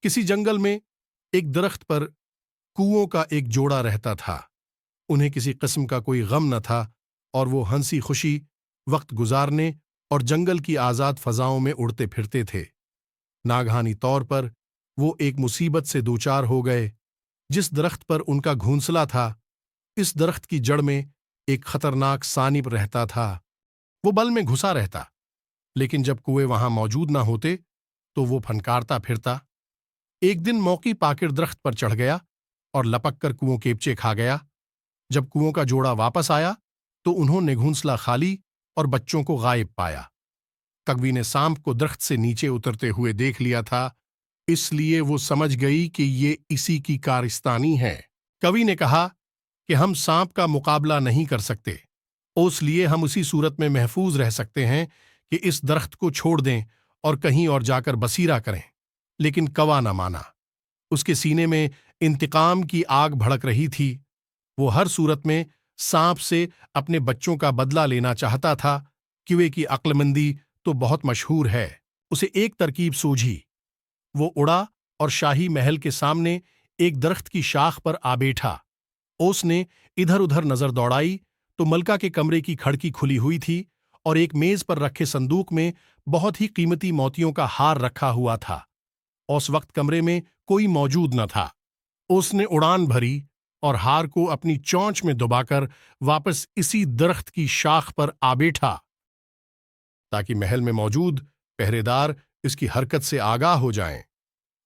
کسی جنگل میں ایک درخت پر کوؤں کا ایک جوڑا رہتا تھا۔ انہیں کسی قسم کا کوئی غم نہ تھا اور وہ ہنسی خوشی وقت گزارنے اور جنگل کی آزاد فضاؤں میں اڑتے پھرتے تھے۔ ناگہانی طور پر وہ ایک مصیبت سے دوچار ہو گئے۔ جس درخت پر ان کا گھونسلہ تھا، اس درخت کی جڑ میں ایک خطرناک سانپ رہتا تھا۔ وہ بل میں گھسا رہتا، لیکن جب کوے وہاں موجود نہ ہوتے تو وہ پھنکارتا پھرتا۔ ایک دن موقع پا کر درخت پر چڑھ گیا اور لپک کر کووں کیپچے کھا گیا۔ جب کووں کا جوڑا واپس آیا تو انہوں نے گھونسلہ خالی اور بچوں کو غائب پایا۔ کگوی نے سانپ کو درخت سے نیچے اترتے ہوئے دیکھ لیا تھا، اس لیے وہ سمجھ گئی کہ یہ اسی کی کارستانی ہے۔ کوی نے کہا کہ ہم سانپ کا مقابلہ نہیں کر سکتے، اس لیے ہم اسی صورت میں محفوظ رہ سکتے ہیں کہ اس درخت کو چھوڑ دیں اور کہیں اور جا کر بسیرا کریں۔ لیکن کوا نہ مانا۔ اس کے سینے میں انتقام کی آگ بھڑک رہی تھی۔ وہ ہر صورت میں سانپ سے اپنے بچوں کا بدلہ لینا چاہتا تھا۔ کوے کی عقل مندی تو بہت مشہور ہے۔ اسے ایک ترکیب سوجھی۔ وہ اڑا اور شاہی محل کے سامنے ایک درخت کی شاخ پر آ بیٹھا۔ اس نے ادھر ادھر نظر دوڑائی تو ملکہ کے کمرے کی کھڑکی کھلی ہوئی تھی اور ایک میز پر رکھے صندوق میں بہت ہی قیمتی موتیوں کا ہار رکھا ہوا تھا۔ اس وقت کمرے میں کوئی موجود نہ تھا۔ اس نے اڑان بھری اور ہار کو اپنی چونچ میں دبا کر واپس اسی درخت کی شاخ پر آ بیٹھا تاکہ محل میں موجود پہرے دار اس کی حرکت سے آگاہ ہو جائیں۔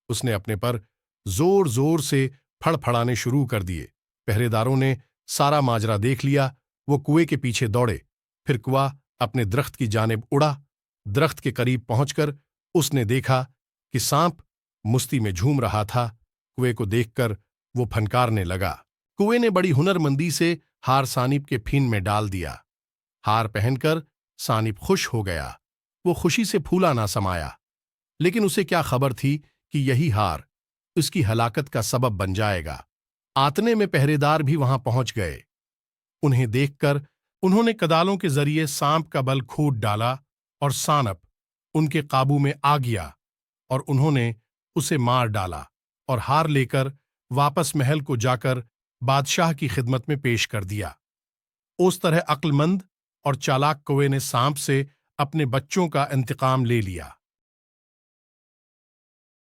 اس نے اپنے پر زور زور سے پھڑ پھڑانے شروع کر دیے۔ پہرے داروں نے سارا ماجرا دیکھ لیا۔ وہ کوے کے پیچھے دوڑے، پھر کوا اپنے درخت کی جانب اڑا۔ درخت کے قریب پہنچ کر اس نے دیکھا کہ سانپ مستی میں جھوم رہا تھا۔ کوے کو دیکھ کر وہ پھنکارنے لگا۔ کوے نے بڑی ہنر مندی سے ہار سانپ کے پھین میں ڈال دیا۔ ہار پہن کر سانپ خوش ہو گیا۔ وہ خوشی سے پھولا نہ سمایا، لیکن اسے کیا خبر تھی کہ یہی ہار اس کی ہلاکت کا سبب بن جائے گا۔ آتنے میں پہرے دار بھی وہاں پہنچ گئے۔ انہیں دیکھ کر انہوں نے کدالوں کے ذریعے سانپ کا بل کھود ڈالا اور سانپ ان کے قابو میں آ گیا اور انہوں نے اسے مار ڈالا اور ہار لے کر واپس محل کو جا کر بادشاہ کی خدمت میں پیش کر دیا۔ اس طرح عقل مند اور چالاک کوے نے سانپ سے اپنے بچوں کا انتقام لے لیا۔